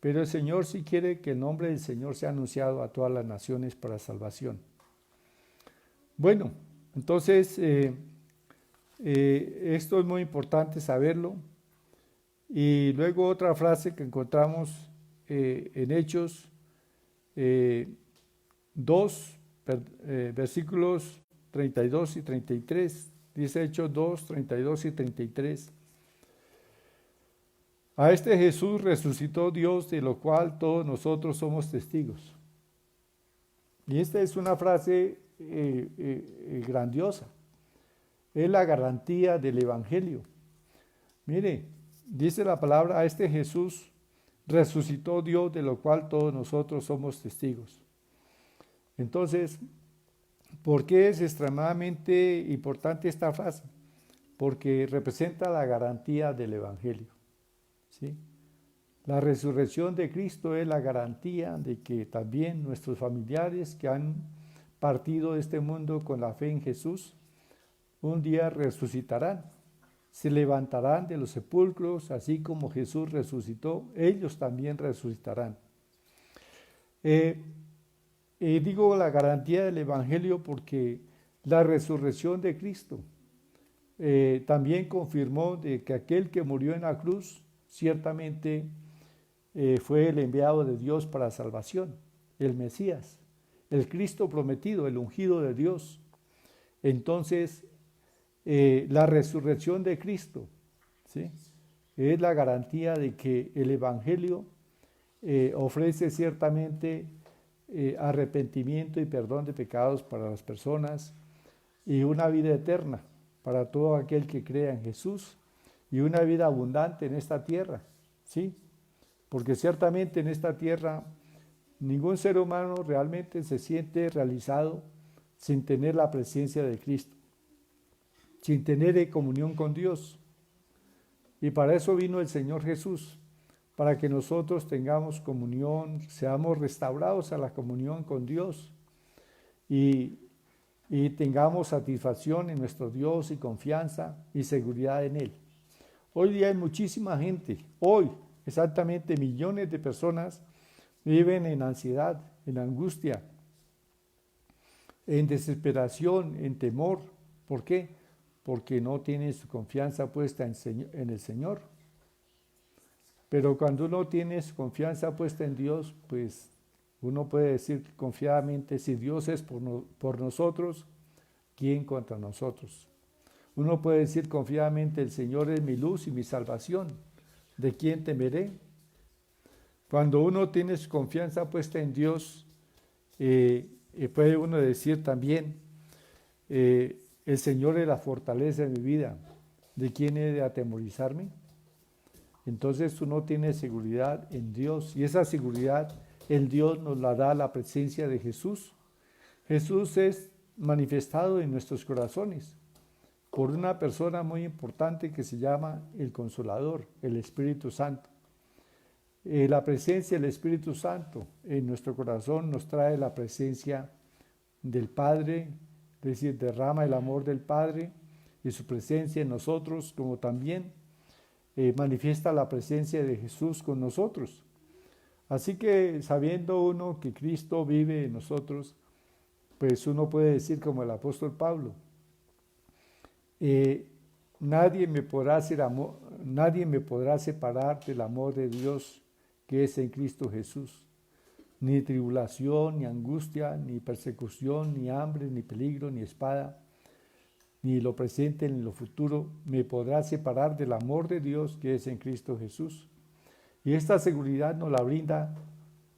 Pero el Señor sí quiere que el nombre del Señor sea anunciado a todas las naciones para salvación. Bueno, entonces esto es muy importante saberlo. Y luego otra frase que encontramos en Hechos 2, versículos 32 y 33. Dice Hechos 2, 32 y 33. A este Jesús resucitó Dios, de lo cual todos nosotros somos testigos. Y esta es una frase grandiosa. Es la garantía del Evangelio. Mire, dice la palabra, a este Jesús resucitó Dios, de lo cual todos nosotros somos testigos. Entonces, ¿por qué es extremadamente importante esta frase? Porque representa la garantía del Evangelio. ¿Sí? La resurrección de Cristo es la garantía de que también nuestros familiares que han partido de este mundo con la fe en Jesús, un día resucitarán, se levantarán de los sepulcros, así como Jesús resucitó, ellos también resucitarán. Digo la garantía del Evangelio porque la resurrección de Cristo también confirmó de que aquel que murió en la cruz ciertamente fue el enviado de Dios para salvación, el Mesías, el Cristo prometido, el ungido de Dios. Entonces, la resurrección de Cristo, ¿sí?, es la garantía de que el Evangelio ofrece ciertamente arrepentimiento y perdón de pecados para las personas y una vida eterna para todo aquel que crea en Jesús y una vida abundante en esta tierra, ¿sí? Porque ciertamente en esta tierra ningún ser humano realmente se siente realizado sin tener la presencia de Cristo, sin tener comunión con Dios. Y para eso vino el Señor Jesús, para que nosotros tengamos comunión, seamos restaurados a la comunión con Dios y tengamos satisfacción en nuestro Dios y confianza y seguridad en Él. Hoy día hay muchísima gente, hoy exactamente millones de personas viven en ansiedad, en angustia, en desesperación, en temor. ¿Por qué? Porque no tienen su confianza puesta en el Señor. Pero cuando uno tiene su confianza puesta en Dios, pues uno puede decir confiadamente, si Dios es por nosotros, ¿quién contra nosotros? Uno puede decir confiadamente, el Señor es mi luz y mi salvación, ¿de quién temeré? Cuando uno tiene su confianza puesta en Dios, puede uno decir también, el Señor es la fortaleza de mi vida, ¿de quién he de atemorizarme? Entonces uno tiene seguridad en Dios y esa seguridad en Dios nos la da la presencia de Jesús. Jesús es manifestado en nuestros corazones por una persona muy importante que se llama el Consolador, el Espíritu Santo. La presencia del Espíritu Santo en nuestro corazón nos trae la presencia del Padre, es decir, derrama el amor del Padre y su presencia en nosotros, como también manifiesta la presencia de Jesús con nosotros. Así que sabiendo uno que Cristo vive en nosotros, pues uno puede decir como el apóstol Pablo, nadie me podrá separar del amor de Dios que es en Cristo Jesús. Ni tribulación, ni angustia, ni persecución, ni hambre, ni peligro, ni espada, ni lo presente ni lo futuro me podrá separar del amor de Dios que es en Cristo Jesús. Y esta seguridad nos la brinda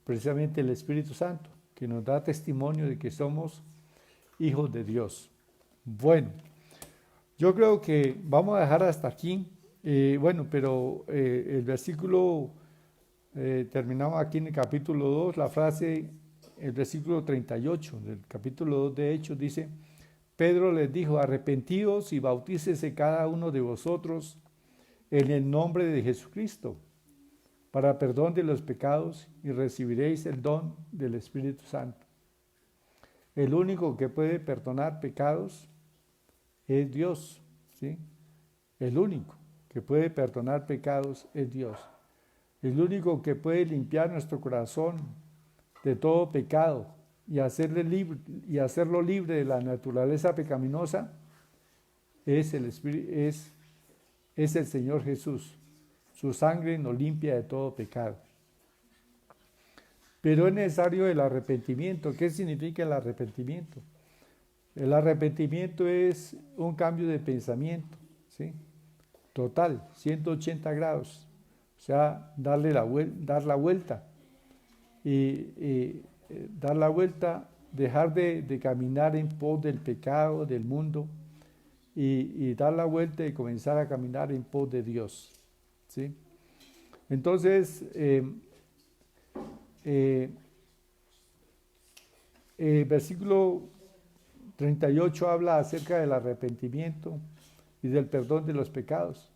precisamente el Espíritu Santo, que nos da testimonio de que somos hijos de Dios. Bueno, yo creo que vamos a dejar hasta aquí. Pero el versículo, terminamos aquí en el capítulo 2, la frase, el versículo 38 del capítulo 2 de Hechos dice, Pedro les dijo, arrepentíos y bautícese cada uno de vosotros en el nombre de Jesucristo para perdón de los pecados y recibiréis el don del Espíritu Santo. El único que puede perdonar pecados es Dios, ¿sí? El único que puede perdonar pecados es Dios. El único que puede limpiar nuestro corazón de todo pecado y hacerlo libre de la naturaleza pecaminosa es el Señor Jesús. Su sangre nos limpia de todo pecado. Pero es necesario el arrepentimiento. ¿Qué significa el arrepentimiento? El arrepentimiento es un cambio de pensamiento, ¿sí? Total, 180 grados. O sea, dar la vuelta. Dar la vuelta, dejar de caminar en pos del pecado, del mundo, y dar la vuelta y comenzar a caminar en pos de Dios, ¿sí? Entonces, versículo 38 habla acerca del arrepentimiento y del perdón de los pecados.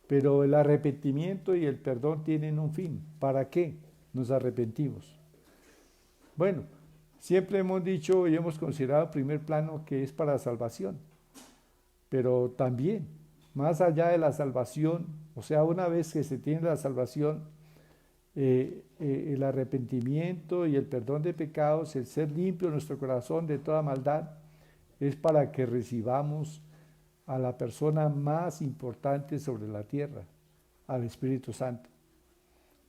Pero el arrepentimiento y el perdón tienen un fin. ¿Para qué nos arrepentimos? Bueno, siempre hemos dicho y hemos considerado en primer plano que es para salvación. Pero también, más allá de la salvación, o sea, una vez que se tiene la salvación, el arrepentimiento y el perdón de pecados, el ser limpio en nuestro corazón de toda maldad, es para que recibamos a la persona más importante sobre la tierra, al Espíritu Santo.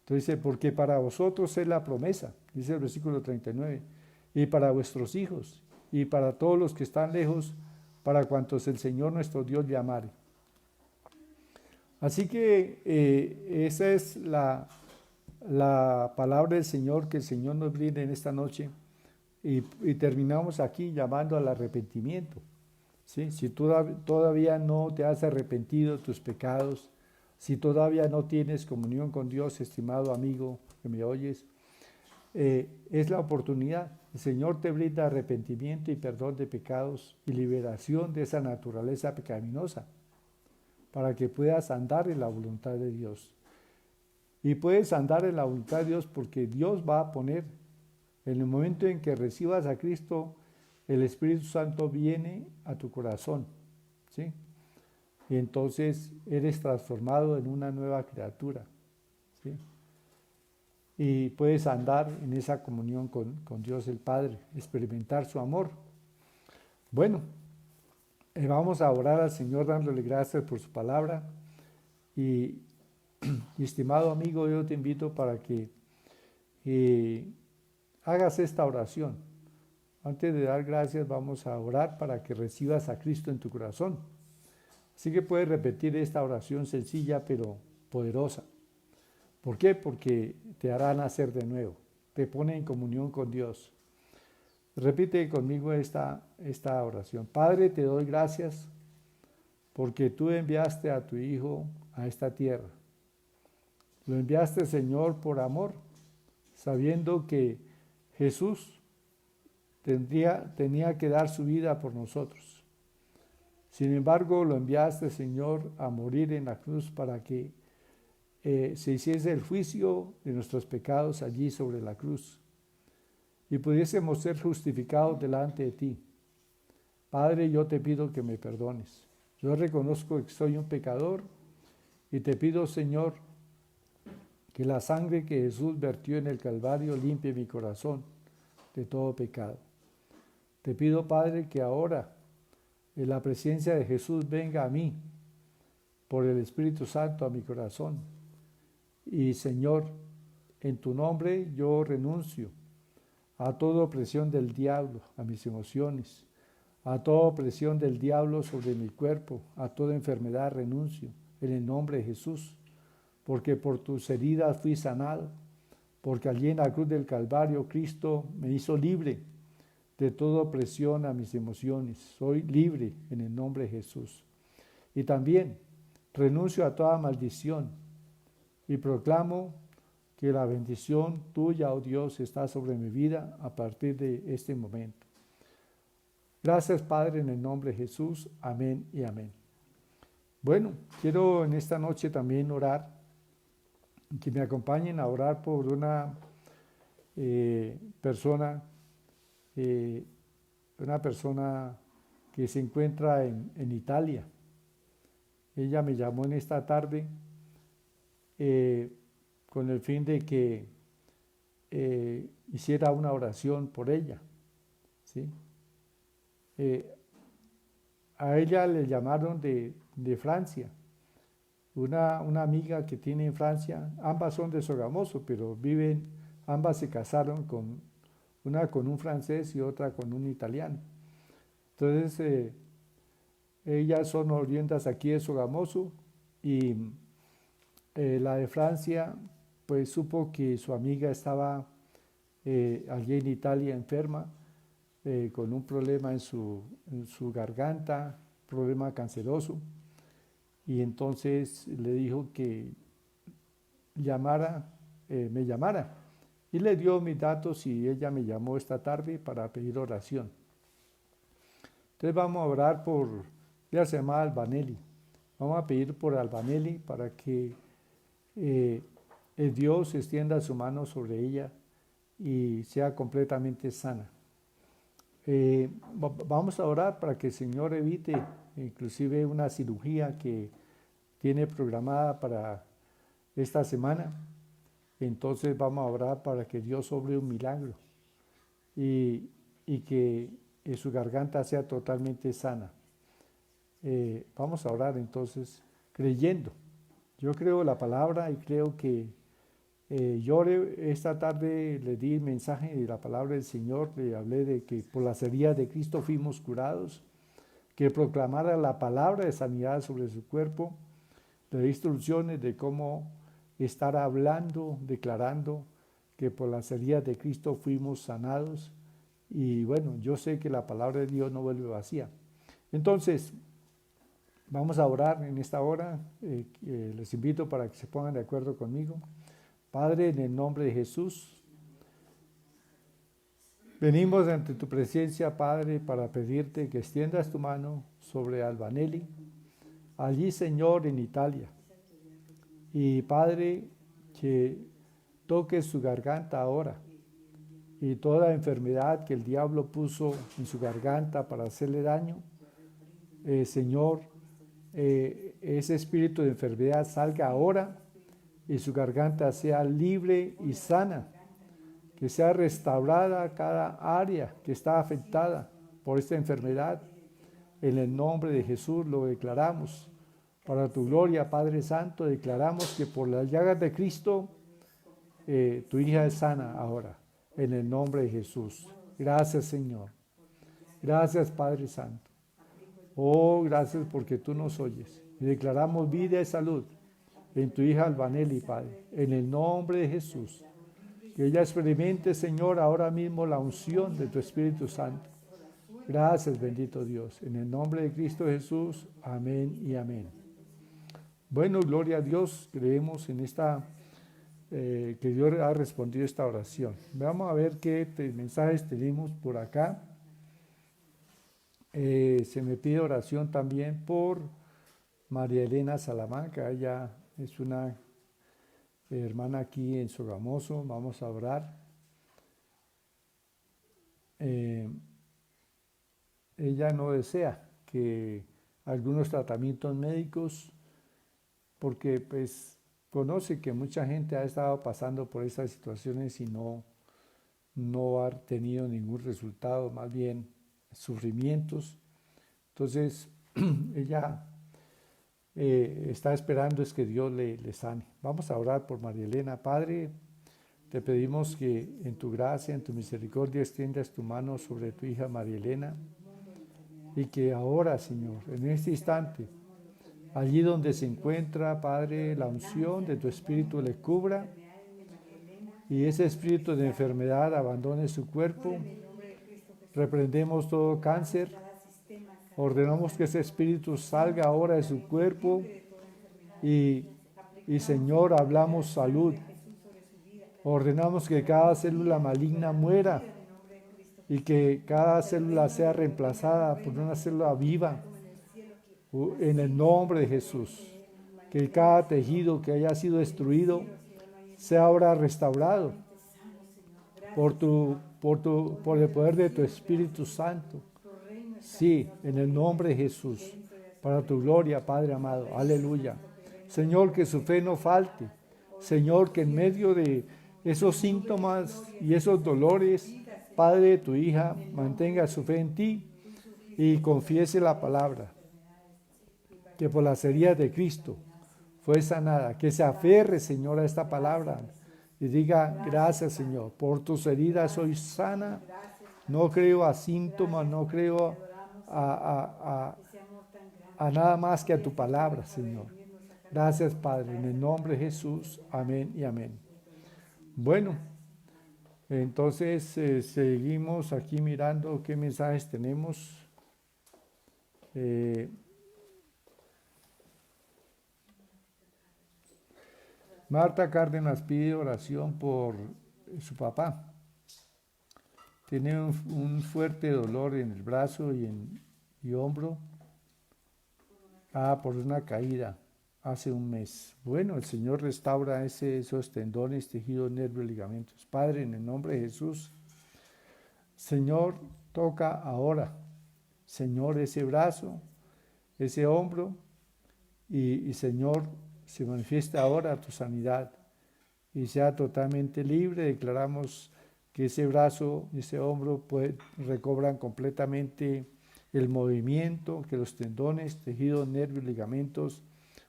Entonces, porque para vosotros es la promesa, dice el versículo 39, y para vuestros hijos, y para todos los que están lejos, para cuantos el Señor nuestro Dios llamare. Así que esa es la palabra del Señor que el Señor nos brinda en esta noche, y terminamos aquí llamando al arrepentimiento. ¿Sí? Si tú todavía no te has arrepentido de tus pecados, si todavía no tienes comunión con Dios, estimado amigo que me oyes, es la oportunidad. El Señor te brinda arrepentimiento y perdón de pecados y liberación de esa naturaleza pecaminosa para que puedas andar en la voluntad de Dios. Y puedes andar en la voluntad de Dios porque Dios va a poner, en el momento en que recibas a Cristo, el Espíritu Santo viene a tu corazón, ¿sí? Y entonces eres transformado en una nueva criatura, ¿sí? Y puedes andar en esa comunión con Dios el Padre, experimentar su amor. Bueno, vamos a orar al Señor dándole gracias por su palabra. Y estimado amigo, yo te invito para que hagas esta oración. Antes de dar gracias, vamos a orar para que recibas a Cristo en tu corazón. Así que puedes repetir esta oración sencilla pero poderosa. ¿Por qué? Porque te hará nacer de nuevo, te pone en comunión con Dios. Repite conmigo esta oración. Padre, te doy gracias porque tú enviaste a tu Hijo a esta tierra. Lo enviaste, Señor, por amor, sabiendo que Jesús tenía que dar su vida por nosotros. Sin embargo, lo enviaste, Señor, a morir en la cruz para que se hiciese el juicio de nuestros pecados allí sobre la cruz y pudiésemos ser justificados delante de ti. Padre, yo te pido que me perdones. Yo reconozco que soy un pecador y te pido, Señor, que la sangre que Jesús vertió en el Calvario limpie mi corazón de todo pecado. Te pido, Padre, que ahora en la presencia de Jesús venga a mí, por el Espíritu Santo, a mi corazón. Y, Señor, en tu nombre yo renuncio a toda opresión del diablo, a mis emociones, a toda opresión del diablo sobre mi cuerpo, a toda enfermedad renuncio, en el nombre de Jesús, porque por tus heridas fui sanado, porque allí en la cruz del Calvario Cristo me hizo libre de toda opresión a mis emociones. Soy libre en el nombre de Jesús. Y también renuncio a toda maldición y proclamo que la bendición tuya, oh Dios, está sobre mi vida a partir de este momento. Gracias, Padre, en el nombre de Jesús. Amén y amén. Bueno, quiero en esta noche también orar que me acompañen a orar por persona, eh, una persona que se encuentra en Italia. Ella me llamó en esta tarde con el fin de que hiciera una oración por ella, ¿sí? Eh, a ella le llamaron de Francia, una amiga que tiene en Francia, ambas son de Sogamoso, pero ambas se casaron una con un francés y otra con un italiano. Entonces, ellas son oriundas aquí de Sogamoso y la de Francia, pues supo que su amiga estaba allí en Italia enferma, con un problema en su garganta, problema canceroso, y entonces le dijo que me llamara, y le dio mis datos y ella me llamó esta tarde para pedir oración. Entonces vamos a orar ella se llama Albanelli, vamos a pedir por Albanelli para que Dios extienda su mano sobre ella y sea completamente sana. Vamos a orar para que el Señor evite inclusive una cirugía que tiene programada para esta semana. Entonces vamos a orar para que Dios obre un milagro y que su garganta sea totalmente sana. Vamos a orar entonces creyendo. Yo creo la palabra y creo que yo esta tarde le di el mensaje de la palabra del Señor, le hablé de que por las heridas de Cristo fuimos curados, que proclamara la palabra de sanidad sobre su cuerpo, le di instrucciones de cómo estar hablando, declarando que por las heridas de Cristo fuimos sanados. Y bueno, yo sé que la palabra de Dios no vuelve vacía. Entonces, vamos a orar en esta hora. Les invito para que se pongan de acuerdo conmigo. Padre, en el nombre de Jesús, venimos ante tu presencia, Padre, para pedirte que extiendas tu mano sobre Albanelli, allí, Señor, en Italia. Y, Padre, que toques su garganta ahora y toda enfermedad que el diablo puso en su garganta para hacerle daño, Señor, ese espíritu de enfermedad salga ahora y su garganta sea libre y sana, que sea restaurada cada área que está afectada por esta enfermedad. En el nombre de Jesús lo declaramos. Para tu gloria, Padre Santo, declaramos que por las llagas de Cristo, tu hija es sana ahora, en el nombre de Jesús. Gracias, Señor. Gracias, Padre Santo. Oh, gracias porque tú nos oyes. Y declaramos vida y salud en tu hija Albanelli, Padre, en el nombre de Jesús. Que ella experimente, Señor, ahora mismo la unción de tu Espíritu Santo. Gracias, bendito Dios. En el nombre de Cristo Jesús, amén y amén. Bueno, gloria a Dios. Creemos en que Dios ha respondido esta oración. Vamos a ver qué mensajes tenemos por acá. Se me pide oración también por María Elena Salamanca. Ella es una hermana aquí en Sogamoso. Vamos a orar. Ella no desea que algunos tratamientos médicos, porque pues conoce que mucha gente ha estado pasando por estas situaciones y no ha tenido ningún resultado, más bien sufrimientos. Entonces ella está esperando es que Dios le sane. Vamos a orar por María Elena. Padre, te pedimos que en tu gracia, en tu misericordia, extiendas tu mano sobre tu hija María Elena y que ahora, Señor, en este instante, allí donde se encuentra, Padre, la unción de tu Espíritu le cubra y ese espíritu de enfermedad abandone su cuerpo. Reprendemos todo cáncer. Ordenamos que ese espíritu salga ahora de su cuerpo y Señor, hablamos salud. Ordenamos que cada célula maligna muera y que cada célula sea reemplazada por una célula viva en el nombre de Jesús. Que cada tejido que haya sido destruido sea ahora restaurado por el poder de tu Espíritu Santo. Sí, en el nombre de Jesús, para tu gloria, Padre amado. Aleluya. Señor, que su fe no falte. Señor, que en medio de esos síntomas y esos dolores, Padre, tu hija mantenga su fe en ti y confiese la palabra, que por las heridas de Cristo fue sanada, que se aferre, Señor, a esta palabra y diga, gracias, Señor, por tus heridas soy sana, no creo a síntomas, no creo a nada más que a tu palabra, Señor. Gracias, Padre, en el nombre de Jesús, amén y amén. Bueno, entonces seguimos aquí mirando qué mensajes tenemos. Marta Cárdenas pide oración por su papá. Tiene un fuerte dolor en el brazo y hombro. Por una caída hace un mes. Bueno, el Señor restaura esos tendones, tejidos, nervios, ligamentos. Padre, en el nombre de Jesús, Señor, toca ahora, Señor, ese brazo, ese hombro, y Señor, se manifiesta ahora tu sanidad y sea totalmente libre. Declaramos que ese brazo y ese hombro recobran completamente el movimiento, que los tendones, tejidos, nervios, ligamentos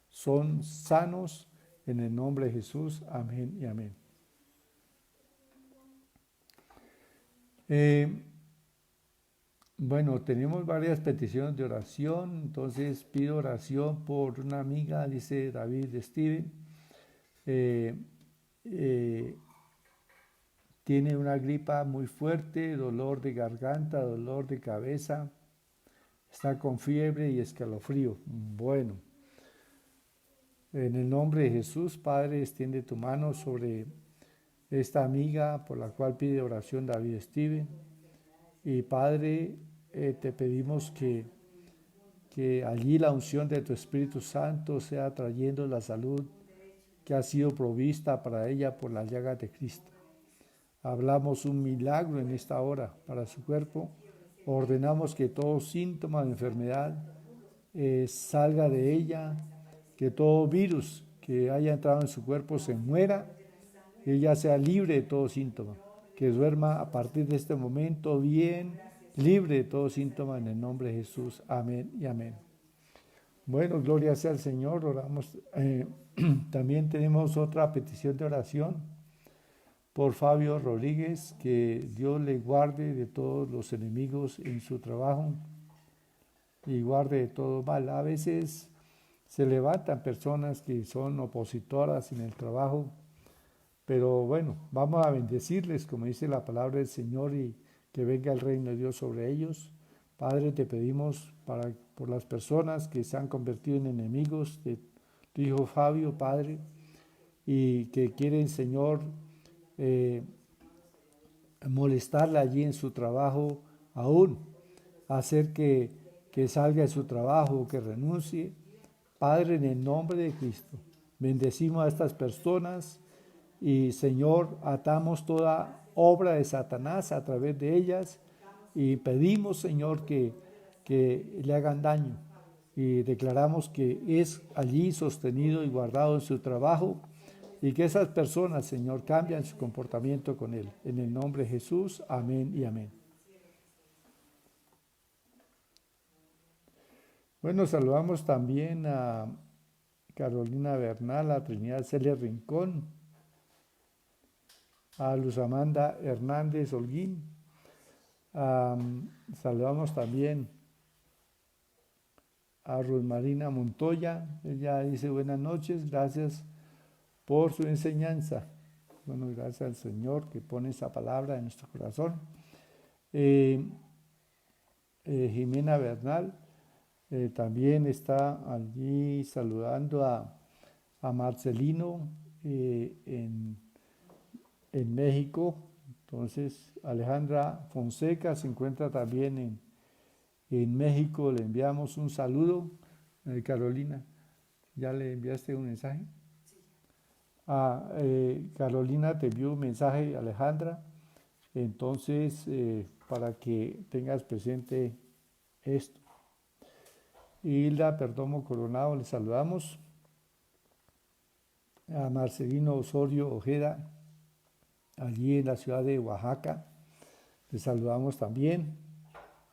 son sanos en el nombre de Jesús. Amén y amén. Bueno, tenemos varias peticiones de oración, entonces pido oración por una amiga, dice David Steven. Tiene una gripa muy fuerte, dolor de garganta, dolor de cabeza, está con fiebre y escalofrío. Bueno, en el nombre de Jesús, Padre, extiende tu mano sobre esta amiga por la cual pide oración David Steven. Y Padre, te pedimos que allí la unción de tu Espíritu Santo sea trayendo la salud que ha sido provista para ella por las llagas de Cristo. Hablamos un milagro en esta hora para su cuerpo. Ordenamos que todo síntoma de enfermedad salga de ella, que todo virus que haya entrado en su cuerpo se muera, que ella sea libre de todo síntoma, que duerma a partir de este momento bien, libre de todo síntoma en el nombre de Jesús. Amén y amén. Bueno, gloria sea al Señor. Oramos. También tenemos otra petición de oración por Fabio Rodríguez, que Dios le guarde de todos los enemigos en su trabajo y guarde de todo mal. A veces se levantan personas que son opositoras en el trabajo, pero bueno, vamos a bendecirles, como dice la palabra del Señor, y que venga el reino de Dios sobre ellos. Padre, te pedimos por las personas que se han convertido en enemigos de tu hijo Fabio, Padre, y que quieren, Señor, molestarla allí en su trabajo, aún hacer que salga de su trabajo, que renuncie. Padre, en el nombre de Cristo, bendecimos a estas personas y, Señor, atamos toda obra de Satanás a través de ellas y pedimos, Señor, que le hagan daño, y declaramos que es allí sostenido y guardado en su trabajo, y que esas personas, Señor, cambian su comportamiento con Él. En el nombre de Jesús, amén y amén. Bueno, saludamos también a Carolina Bernal, a Trinidad Celia Rincón, a Luz Amanda Hernández Holguín. Saludamos también a Ruth Marina Montoya. Ella dice buenas noches, gracias por su enseñanza. Bueno, gracias al Señor que pone esa palabra en nuestro corazón. Jimena Bernal también está allí saludando a Marcelino en México. Entonces, Alejandra Fonseca se encuentra también en México. Le enviamos un saludo. Carolina, ¿ya le enviaste un mensaje? Carolina te envió un mensaje, Alejandra. Entonces, para que tengas presente esto. Hilda Perdomo Coronado, le saludamos. A Marcelino Osorio Ojeda, allí en la ciudad de Oaxaca, le saludamos también.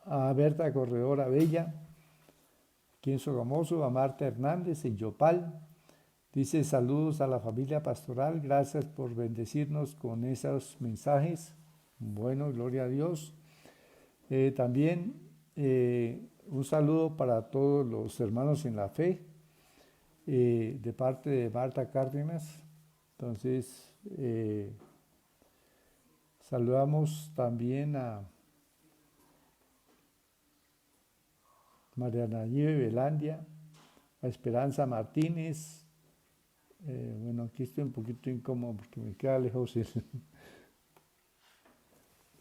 A Berta Corredora Bella, aquí en Sogamoso. A Marta Hernández en Yopal. Dice saludos a la familia pastoral, gracias por bendecirnos con esos mensajes. Bueno, gloria a Dios. También un saludo para todos los hermanos en la fe, de parte de Marta Cárdenas. Entonces, saludamos también a María Nayibe Velandia, a Esperanza Martínez. Bueno, aquí estoy un poquito incómodo porque me queda lejos.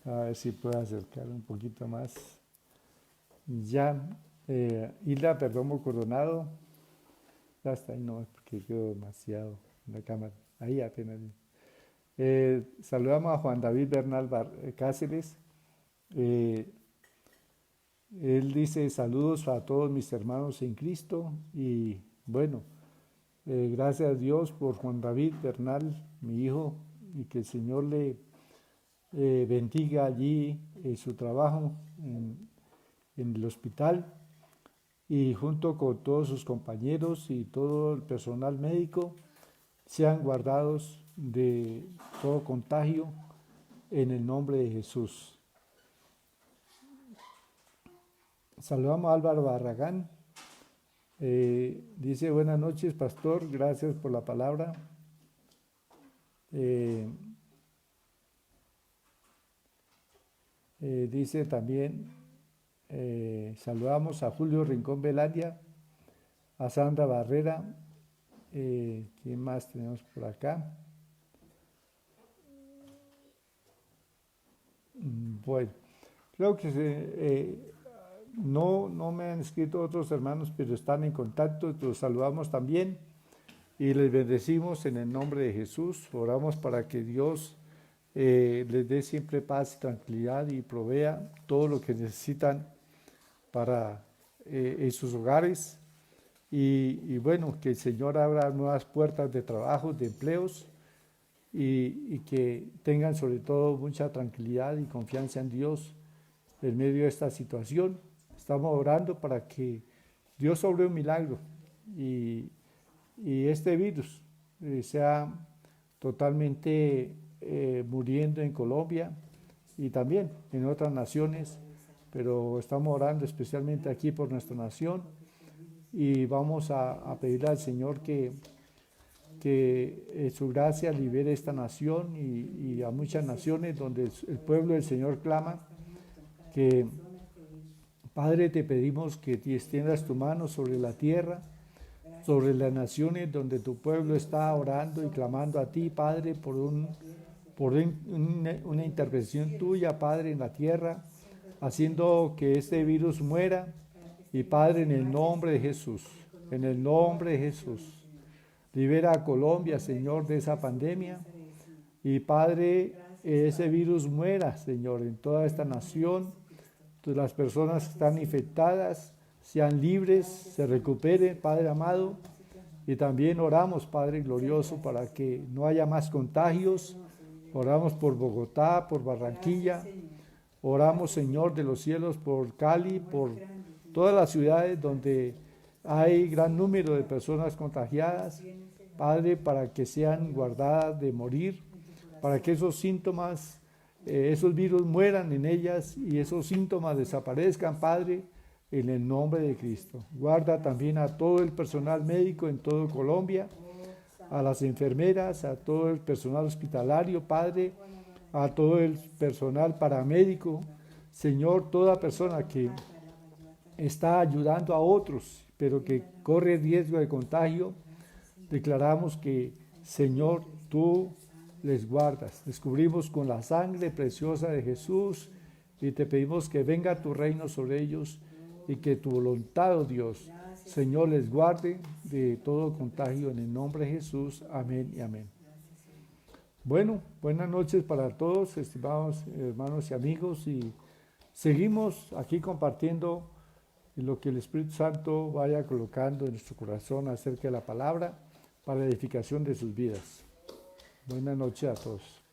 A ver si puedo acercar un poquito más. Ya, Hilda Perdomo Coronado. Ya está ahí, no, porque quedó demasiado en la cámara. Ahí apenas. Saludamos a Juan David Bernal Cáceres. Él dice saludos a todos mis hermanos en Cristo. Y bueno, gracias a Dios por Juan David Bernal, mi hijo, y que el Señor le bendiga allí su trabajo en el hospital, y junto con todos sus compañeros y todo el personal médico sean guardados de todo contagio en el nombre de Jesús. Saludamos a Álvaro Barragán. Dice buenas noches, pastor, gracias por la palabra. Dice también, saludamos a Julio Rincón Velandia, a Sandra Barrera. ¿Quién más tenemos por acá? Bueno, creo que no me han escrito otros hermanos, pero están en contacto. Los saludamos también y les bendecimos en el nombre de Jesús. Oramos para que Dios les dé siempre paz y tranquilidad y provea todo lo que necesitan para en sus hogares. Y bueno, que el Señor abra nuevas puertas de trabajo, de empleos, y que tengan sobre todo mucha tranquilidad y confianza en Dios en medio de esta situación. Estamos orando para que Dios obre un milagro y este virus sea totalmente muriendo en Colombia y también en otras naciones, pero estamos orando especialmente aquí por nuestra nación, y vamos a pedirle al Señor que su gracia libere esta nación y a muchas naciones donde el pueblo del Señor clama. Que Padre, te pedimos que te extiendas tu mano sobre la tierra, sobre las naciones donde tu pueblo está orando y clamando a ti, Padre, por una intervención tuya, Padre, en la tierra, haciendo que este virus muera. Y Padre, en el nombre de Jesús, en el nombre de Jesús, libera a Colombia, Señor, de esa pandemia. Y Padre, ese virus muera, Señor, en toda esta nación. Las personas que están infectadas sean libres, se recuperen, Padre amado. Y también oramos, Padre glorioso, para que no haya más contagios. Oramos por Bogotá, por Barranquilla. Oramos, Señor de los cielos, por Cali, por todas las ciudades donde hay gran número de personas contagiadas, Padre, para que sean guardadas de morir, para que esos síntomas, esos virus mueran en ellas y esos síntomas desaparezcan, Padre, en el nombre de Cristo. Guarda también a todo el personal médico en todo Colombia, a las enfermeras, a todo el personal hospitalario, Padre, a todo el personal paramédico. Señor, toda persona que está ayudando a otros, pero que corre riesgo de contagio, declaramos que, Señor, tú les guardas. Descubrimos con la sangre preciosa de Jesús y te pedimos que venga tu reino sobre ellos y que tu voluntad, oh Dios, Señor, les guarde de todo contagio en el nombre de Jesús. Amén y amén. Bueno, buenas noches para todos, estimados hermanos y amigos, y seguimos aquí compartiendo lo que el Espíritu Santo vaya colocando en nuestro corazón acerca de la palabra para la edificación de sus vidas. Buenas noches a todos.